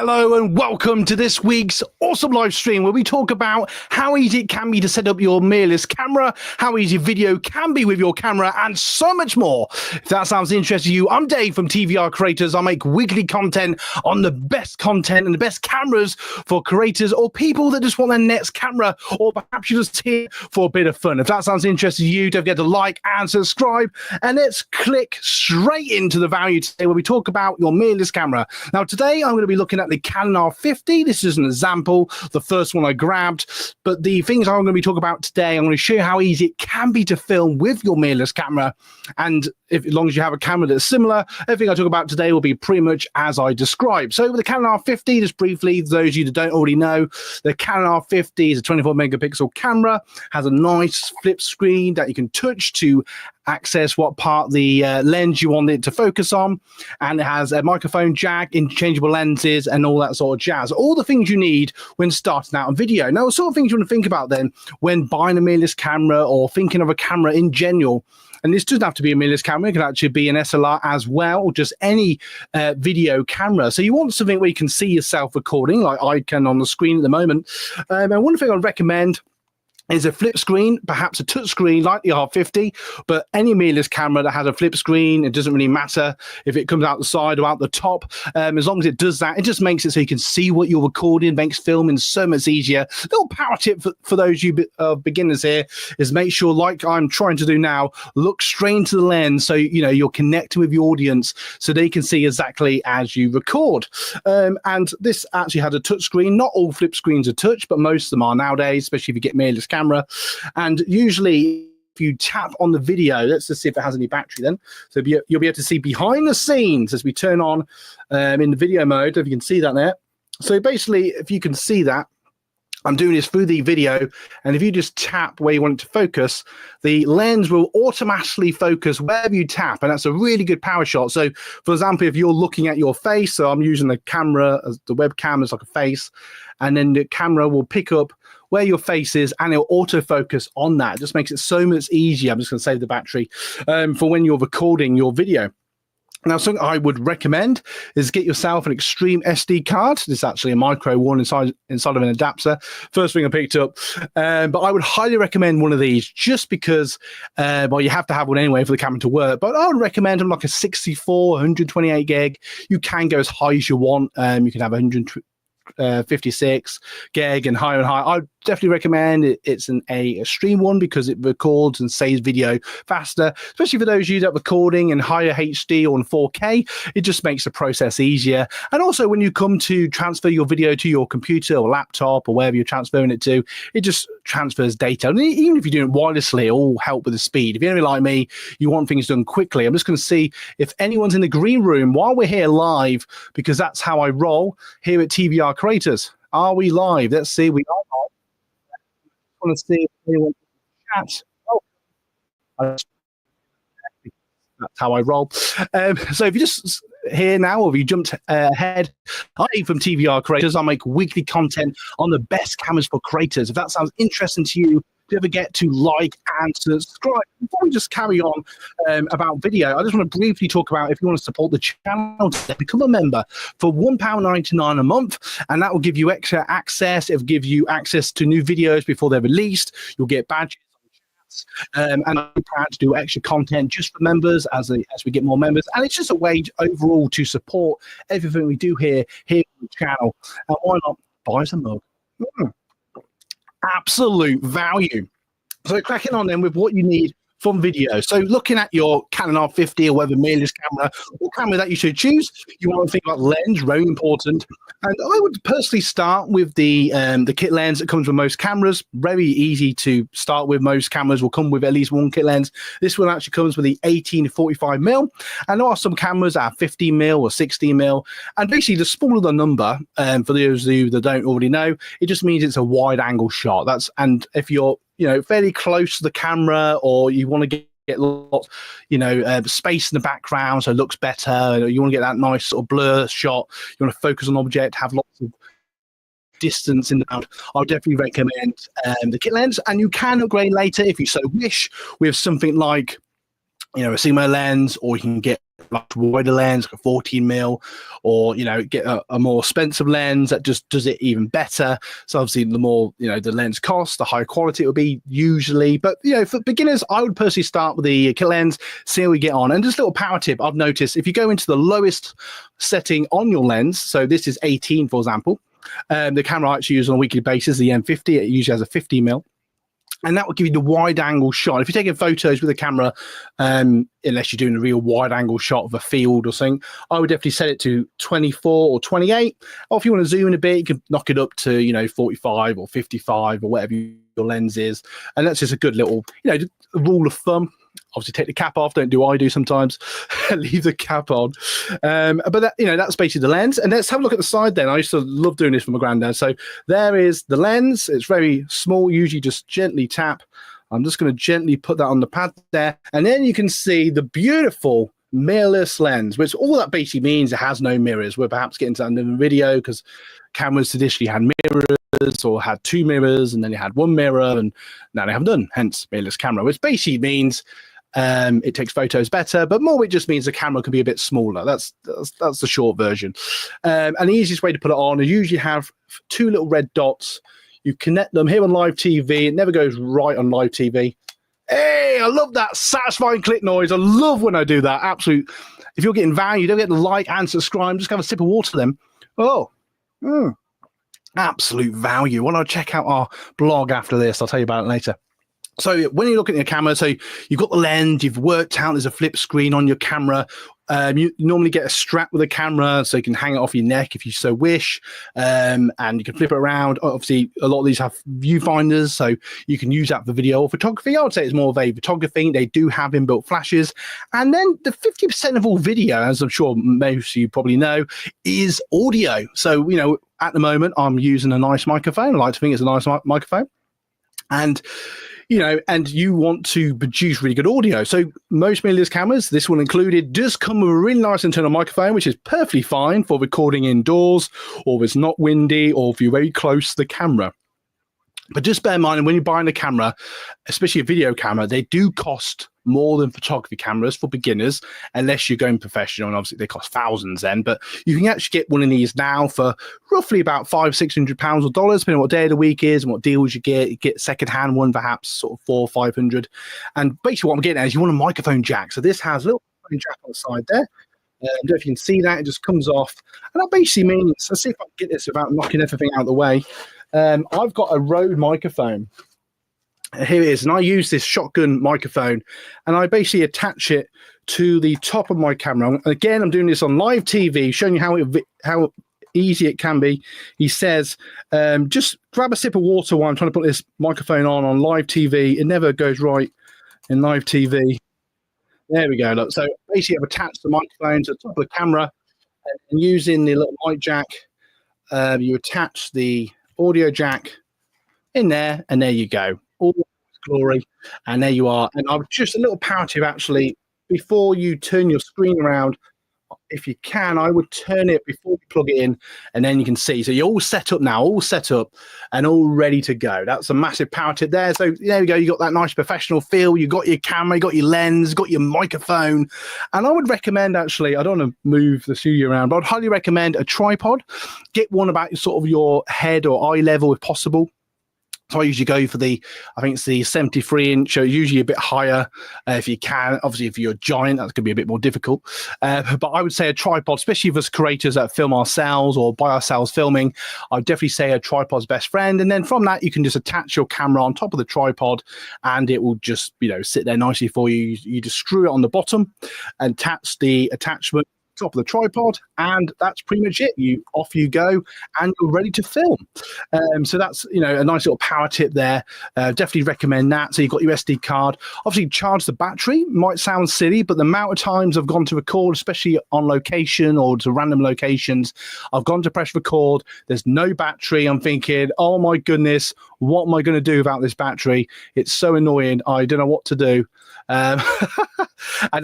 Hello and welcome to this week's awesome live stream where we talk about how easy it can be to set up your mirrorless camera, how easy video can be with your camera, and so much more. If that sounds interesting to you, I'm Dave from TVR Creators. I make weekly content on the best content and the best cameras for creators or people that just want their next camera, or perhaps you're just here for a bit of fun. If that sounds interesting to you, don't forget to like and subscribe, and let's click straight into the value today where we talk about your mirrorless camera. Now today I'm going to be looking at the Canon R50. This is an example, the first one I grabbed, but the things I'm going to be talking about today, I'm going to show you how easy it can be to film with your mirrorless camera, and as long as you have a camera that's similar, everything I talk about today will be pretty much as I described. So with the Canon R50, just briefly, those of you that don't already know, the Canon R50 is a 24 megapixel camera, has a nice flip screen that you can touch to access what part of the lens you want it to focus on, and it has a microphone jack, interchangeable lenses, and all that sort of jazz. All the things you need when starting out on video. Now, the sort of things you want to think about then when buying a mirrorless camera or thinking of a camera in general. And this doesn't have to be a mirrorless camera, it can actually be an SLR as well, or just any video camera. So you want something where you can see yourself recording, like I can on the screen at the moment. And one thing I'd recommend is a flip screen, perhaps a touch screen like the R50, but any mirrorless camera that has a flip screen, it doesn't really matter if it comes out the side or out the top. As long as it does that, it just makes it so you can see what you're recording, makes filming so much easier. A little power tip for those you beginners here is make sure, like I'm trying to do now, look straight into the lens so you know you're connecting with your audience so they can see exactly as you record. And this actually has a touch screen. Not all flip screens are touch, but most of them are nowadays, especially if you get mirrorless camera. And usually if you tap on the video, let's just see if it has any battery then. So you'll be able to see behind the scenes as we turn on in the video mode, if you can see that there. So basically, if you can see that, I'm doing this through the video, and if you just tap where you want it to focus, the lens will automatically focus wherever you tap, and that's a really good power shot. So for example, if you're looking at your face, so I'm using the camera as the webcam as like a face, and then the camera will pick up where your face is and it'll autofocus on that. It just makes it so much easier. I'm just going to save the battery for when you're recording your video. Now, something I would recommend is get yourself an extreme SD card. This is actually a micro one inside of an adapter. First thing I picked up, but I would highly recommend one of these just because, well, you have to have one anyway for the camera to work. But I would recommend them like a 64, 128 gig. You can go as high as you want. You can have 156 gig and higher and higher. I'd definitely recommend it. It's an extreme one because it records and saves video faster, especially for those of you that are recording in higher HD or in 4K. It just makes the process easier. And also when you come to transfer your video to your computer or laptop or wherever you're transferring it to, it just transfers data. And even if you're doing it wirelessly, it all help with the speed. If you're anything like me, you want things done quickly. I'm just going to see if anyone's in the green room while we're here live, because that's how I roll here at TVR Creators. Are we live? Let's see. We are live. I want to see if anyone in the chat. Oh, that's how I roll. So if you just here now, or if you jumped ahead, I'm from TVR Creators. I make weekly content on the best cameras for creators. If that sounds interesting to you, don't forget to like and subscribe. Before we just carry on about video, I just want to briefly talk about if you want to support the channel, become a member for £1.99 a month, and that will give you extra access. It'll give you access to new videos before they're released. You'll get badges. And I'm proud to do extra content just for members as we get more members, and it's just a way overall to support everything we do here on the channel. And why not buy us a mug? Absolute value. So cracking on then with what you need from video. So looking at your Canon R50 or whatever mirrorless camera or camera that you should choose, you want to think about lens, very important. And I would personally start with the kit lens that comes with most cameras. Very easy to start with. Most cameras will come with at least one kit lens. This one actually comes with the 18-45mm, and there are some cameras that are 15mm or 16mm. And basically, the smaller the number, for those of you that don't already know, it just means it's a wide angle shot. And if you're fairly close to the camera, or you want to get lots, space in the background so it looks better, you want to get that nice sort of blur shot, you want to focus on object, have lots of distance in the background, I would definitely recommend the kit lens. And you can upgrade later if you so wish with something like a Sigma lens, or you can get like wider lens, like a 14mm, or get a more expensive lens that just does it even better. So obviously, the more the lens costs, the higher quality it will be usually. But for beginners, I would personally start with the kit lens, see how we get on. And just a little power tip I've noticed: if you go into the lowest setting on your lens, so this is 18, for example, the camera I actually use on a weekly basis, the M50, it usually has a 50mm. And that will give you the wide angle shot. If you're taking photos with a camera, unless you're doing a real wide angle shot of a field or something, I would definitely set it to 24 or 28. Or if you want to zoom in a bit, you can knock it up to 45 or 55 or whatever your lens is. And that's just a good little rule of thumb. Obviously, take the cap off. Don't do what I do sometimes. Leave the cap on. But that, that's basically the lens. And let's have a look at the side then. I used to love doing this for my granddad. So there is the lens. It's very small. Usually just gently tap. I'm just going to gently put that on the pad there. And then you can see the beautiful mirrorless lens, which all that basically means it has no mirrors. We're perhaps getting to that in the video because cameras traditionally had mirrors or had two mirrors, and then you had one mirror, and now they have none, hence mirrorless camera, which basically means it takes photos better, but more it just means the camera can be a bit smaller. That's the short version. And the easiest way to put it on is usually have two little red dots. You connect them here on live TV. It never goes right on live TV. Hey, I love that satisfying click noise. I love when I do that. Absolute. If you're getting value, don't get the like and subscribe. Just have a sip of water then. Oh, absolute value. Why don't I check out our blog after this? I'll tell you about it later. So when you're looking at your camera, so you've got the lens, you've worked out there's a flip screen on your camera. You normally get a strap with a camera so you can hang it off your neck if you so wish, and you can flip it around. Obviously, a lot of these have viewfinders, so you can use that for video or photography. I would say it's more of a photography. They do have inbuilt flashes. And then the 50% of all video, as I'm sure most of you probably know, is audio. So, at the moment, I'm using a nice microphone. I like to think it's a nice microphone. And and you want to produce really good audio. So most mirrorless cameras, this one included, does come with a really nice internal microphone, which is perfectly fine for recording indoors, or if it's not windy, or if you're very close to the camera. But just bear in mind, when you're buying a camera, especially a video camera, they do cost more than photography cameras for beginners, unless you're going professional, and obviously they cost thousands then. But you can actually get one of these now for roughly about £500-600 or dollars, depending on what day of the week is and what deals you get. You get second-hand one, perhaps sort of $400-500. And basically what I'm getting at is you want a microphone jack. So this has a little microphone jack on the side there. I don't know if you can see that, it just comes off. And that basically means, let's see if I can get this without knocking everything out of the way. I've got a Rode microphone. Here it is, and I use this shotgun microphone, and I basically attach it to the top of my camera. And again, I'm doing this on live TV, showing you how easy it can be. He says, just grab a sip of water while I'm trying to put this microphone on live TV. It never goes right in live TV. There we go. Look, so basically, I've attached the microphone to the top of the camera, and using the little mic jack, you attach the audio jack in there, and there you go. All glory, and there you are. And I've just a little power tip actually. Before you turn your screen around, if you can, I would turn it before you plug it in, and then you can see. So you're all set up now, all set up and all ready to go. That's a massive power tip there. So there we go. You got that nice professional feel. You got your camera, you got your lens, got your microphone. And I would recommend, actually, I don't want to move the studio around, but I'd highly recommend a tripod. Get one about sort of your head or eye level if possible. So I usually go for I think it's the 73-inch, usually a bit higher if you can. Obviously, if you're a giant, that's going to be a bit more difficult. But I would say a tripod, especially for us creators that film ourselves or by ourselves filming, I'd definitely say a tripod's best friend. And then from that, you can just attach your camera on top of the tripod, and it will just, sit there nicely for you. You just screw it on the bottom and attach the attachment top of the tripod, and that's pretty much it. Off you go, and you're ready to film. So that's a nice little power tip there. Definitely recommend that. So you've got your SD card. Obviously, charge the battery. Might sound silly, but the amount of times I've gone to record, especially on location or to random locations, I've gone to press record. There's no battery. I'm thinking, oh my goodness, what am I going to do about this battery? It's so annoying. I don't know what to do. And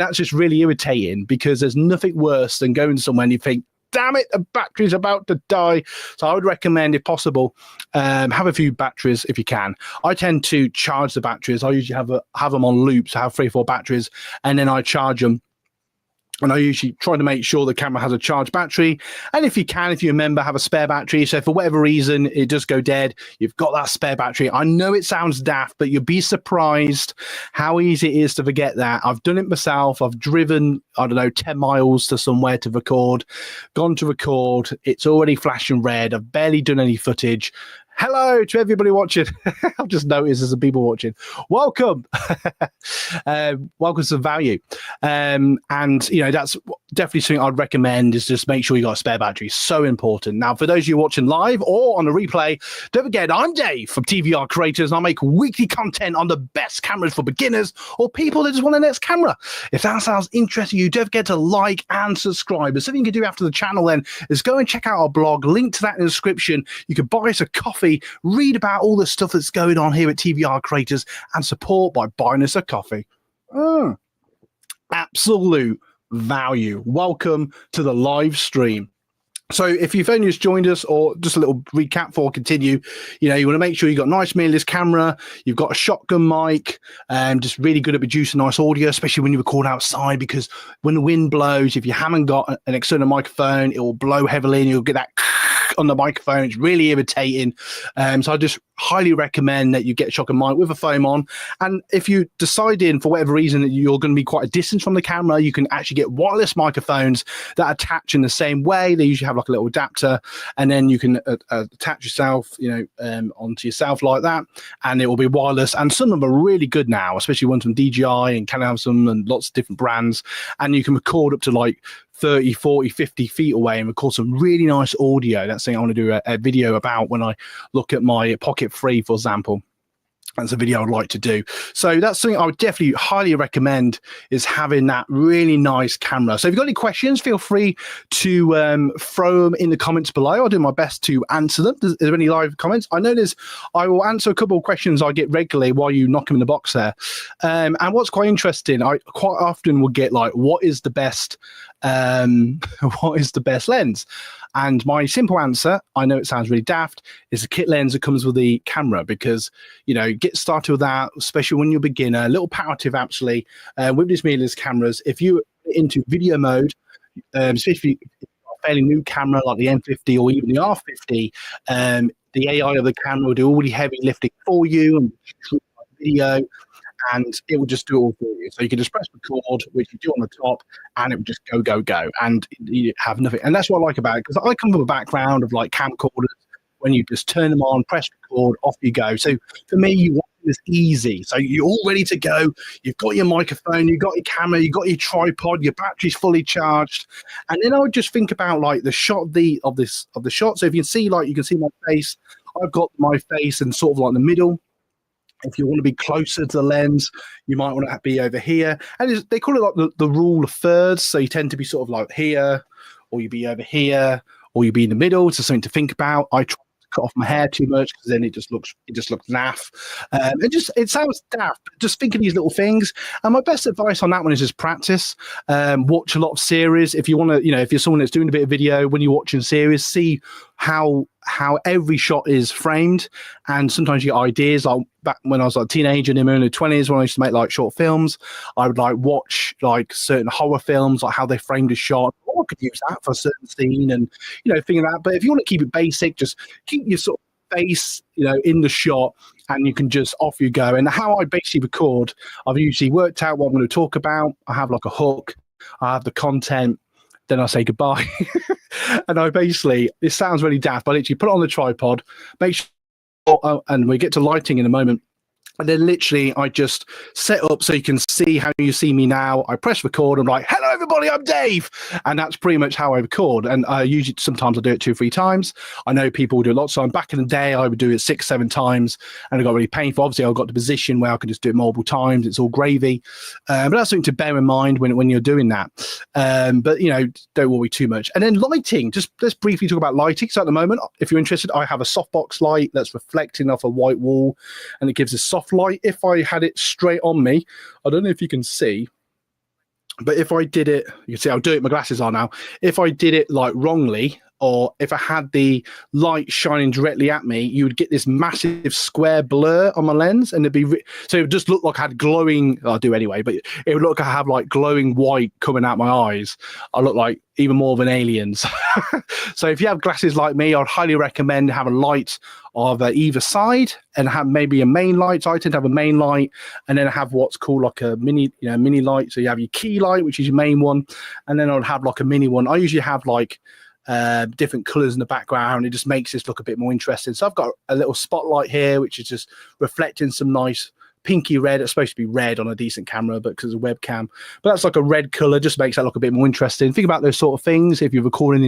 that's just really irritating, because there's nothing worse than going somewhere and you think, damn it, the battery's about to die. So I would recommend, if possible, have a few batteries if you can. I tend to charge the batteries. I usually have them on loops. I have 3 or 4 batteries, and then I charge them And I usually try to make sure the camera has a charged battery. And if you can, if you remember, have a spare battery. So for whatever reason, it does go dead, you've got that spare battery. I know it sounds daft, but you'll be surprised how easy it is to forget that. I've done it myself. I've driven, I don't know, 10 miles to somewhere to record, gone to record. It's already flashing red. I've barely done any footage. Hello to everybody watching. I've just noticed there's some people watching. Welcome. Welcome to value. And, you know, that's definitely something I'd recommend is just make sure you got a spare battery. So important. Now, for those of you watching live or on the replay, don't forget, I'm Dave from TVR Creators, and I make weekly content on the best cameras for beginners or people that just want the next camera. If that sounds interesting, you don't forget to like and subscribe. But something you can do after the channel then is go and check out our blog. Link to that in the description. You can buy us a coffee, read about all the stuff that's going on here at TVR Creators, and support by buying us a coffee. Absolute value. Welcome to the live stream. So if you've only just joined us, or just a little recap before I continue, you know, you want to make sure you've got a nice mirrorless camera, you've got a shotgun mic, just really good at producing nice audio, especially when you record outside, because when the wind blows, if you haven't got an external microphone, it will blow heavily and you'll get that on the microphone. It's really irritating. So I just highly recommend that you get a shotgun mic with a foam on. And if you deciding for whatever reason that you're going to be quite a distance from the camera, you can actually get wireless microphones that attach in the same way. They usually have like a little adapter, and then you can attach yourself, you know, onto yourself like that, and it will be wireless. And some of them are really good now, especially ones from DJI and Canon have some, and lots of different brands. And you can record up to like 30, 40, 50 feet away and record some really nice audio. That's something I want to do a video about when I look at my Pocket 3, for example. That's a video I'd like to do. So that's something I would definitely highly recommend, is having that really nice camera. So if you've got any questions, feel free to throw them in the comments below. I'll do my best to answer them. Is there any live comments? I know I will answer a couple of questions I get regularly while you knock them in the box there. And what's quite interesting, I quite often will get like, what is the best lens? And my simple answer, I know it sounds really daft, is the kit lens that comes with the camera, because, you know, get started with that, especially when you're a beginner. A little power tip actually, with these mirrorless cameras, if you're into video mode, especially a fairly new camera like the M50 or even the R50, the AI of the camera will do all the heavy lifting for you and shoot video, and it will just do it all for you. So you can just press record, which you do on the top, and it will just go, go, go, and you have nothing. And that's what I like about it, because I come from a background of like camcorders, when you just turn them on, press record, off you go. So for me, you want this easy. So you're all ready to go. You've got your microphone, you've got your camera, you've got your tripod, your battery's fully charged. And then I would just think about like the shot of the shot. So if you can see, like, you can see my face, I've got my face in sort of like the middle. If you want to be closer to the lens, you might want to be over here. And they call it like the rule of thirds. So you tend to be sort of like here, or you be over here, or you be in the middle. It's something to think about. I try to cut off my hair too much, because then it just looks naff. It sounds daft, but just think of these little things. And my best advice on that one is just practice. Watch a lot of series. If you want to, you know, if you're someone that's doing a bit of video, when you're watching series, see how every shot is framed. And sometimes you get ideas. Like back when I was like a teenager in my early 20s, when I used to make like short films, I would like watch like certain horror films, like how they framed a shot. Oh, I could use that for a certain scene, and, you know, think of that. But if you want to keep it basic, just keep your sort of face, you know, in the shot, and you can just off you go. And how I basically record, I've usually worked out what I'm going to talk about. I have like a hook, I have the content, then I say goodbye. And I basically, it sounds really daft, but I literally put it on the tripod, make sure, and we get to lighting in a moment. And then literally I just set up so you can see how you see me now. I press record. I'm like, hello, everybody, I'm Dave. And that's pretty much how I record. And usually, sometimes I do it 2 or 3 times. I know people do a lot. So back in the day, I would do it 6, 7 times. And it got really painful. Obviously, I got the position where I could just do it multiple times. It's all gravy. But that's something to bear in mind when you're doing that. But, you know, don't worry too much. And then lighting, just let's briefly talk about lighting. So at the moment, if you're interested, I have a softbox light that's reflecting off a white wall, and it gives a soft light. If I had it straight on me, I don't know if you can see, but if I did it, you can see I'll do it, my glasses are now. If I did it like wrongly, or if I had the light shining directly at me, you would get this massive square blur on my lens, and it'd be so it would just look like I had glowing. I do anyway, but it would look like I have like glowing white coming out my eyes. I look like even more of an alien. So if you have glasses like me, I'd highly recommend have a light of either side, and have maybe a main light. So I tend to have a main light, and then I have what's called like a mini light. So you have your key light, which is your main one, and then I'd have like a mini one. I usually have like different colors in the background. It just makes this look a bit more interesting. So I've got a little spotlight here, which is just reflecting some nice pinky red. It's supposed to be red on a decent camera, but because of webcam, but that's like a red color, just makes that look a bit more interesting. Think about those sort of things. If you're recording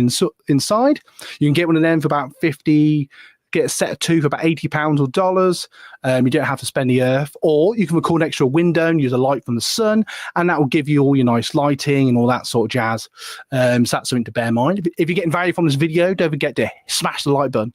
inside, you can get one of them for about 50. Get a set of two for about £80 or dollars. You don't have to spend the earth, or you can record next to a window and use a light from the sun, and that will give you all your nice lighting and all that sort of jazz. So that's something to bear in mind. If you're getting value from this video, don't forget to smash the like button.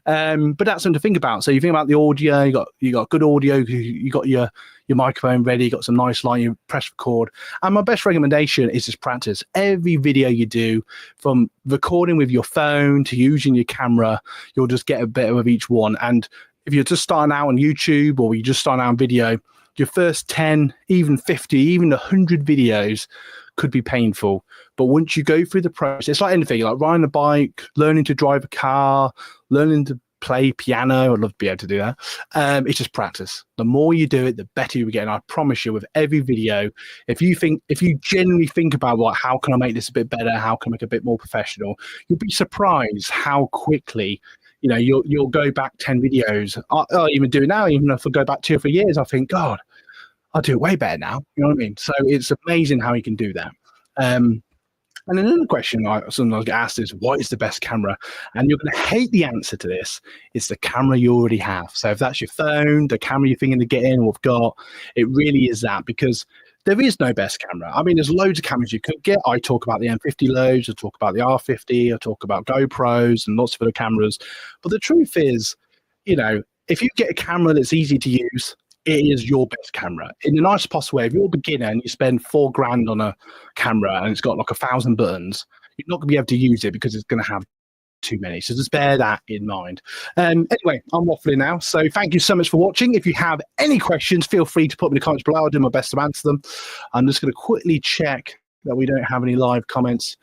But that's something to think about. So you think about the audio, you got good audio, you got your microphone ready, you got some nice light, you press record. And my best recommendation is just practice. Every video you do, from recording with your phone to using your camera, you'll just get a better with each one. And if you're just starting out on YouTube, or you're just starting out on video, your first 10, even 50, even 100 videos could be painful. But once you go through the process, it's like anything, like riding a bike, learning to drive a car, learning to play piano. I'd love to be able to do that. It's just practice. The more you do it, the better you get. And I promise you, with every video, if you genuinely think about how can I make this a bit better, how can I make it a bit more professional, you'll be surprised how quickly, you'll go back 10 videos. I'll even do it now. Even if I go back 2 or 3 years, I think, God, I'll do it way better now. You know what I mean? So it's amazing how you can do that. And another question I sometimes get asked is, what is the best camera? And you're going to hate the answer to this. It's the camera you already have. So if that's your phone, the camera you're thinking to get in or have got, it really is that, because there is no best camera. I mean, there's loads of cameras you could get. I talk about the M50 loads. I talk about the R50. I talk about GoPros and lots of other cameras. But the truth is, if you get a camera that's easy to use, it is your best camera. In the nicest possible way, if you're a beginner and you spend £4,000 on a camera and it's got like 1,000 buttons, you're not going to be able to use it because it's going to have too many. So just bear that in mind. Anyway, I'm waffling now. So thank you so much for watching. If you have any questions, feel free to put them in the comments below. I'll do my best to answer them. I'm just going to quickly check that we don't have any live comments.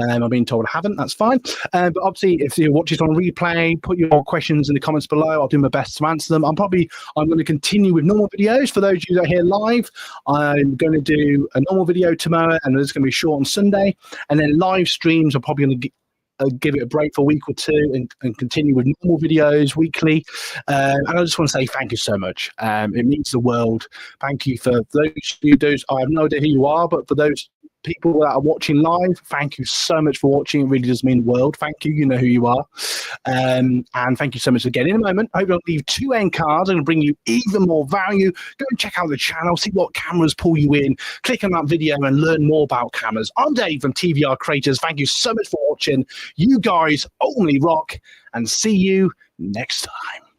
I've been told I haven't. That's fine. But obviously, if you watch it on replay, put your questions in the comments below. I'll do my best to answer them. I'm going to continue with normal videos. For those of you that are here live, I'm going to do a normal video tomorrow, and it's going to be short on Sunday. And then live streams are probably going to give it a break for a week or two and continue with normal videos weekly. And I just want to say thank you so much. It means the world. Thank you for those. I have no idea who you are, but for those people that are watching live, thank you so much for watching. It really does mean the world. Thank you. You know who you are. And thank you so much again. In a moment, I will leave 2 end cards. I'm going to bring you even more value. Go and check out the channel, see what cameras pull you in. Click on that video and learn more about cameras. I'm Dave from TVR Creators. Thank you so much for watching. You guys only rock, and see you next time.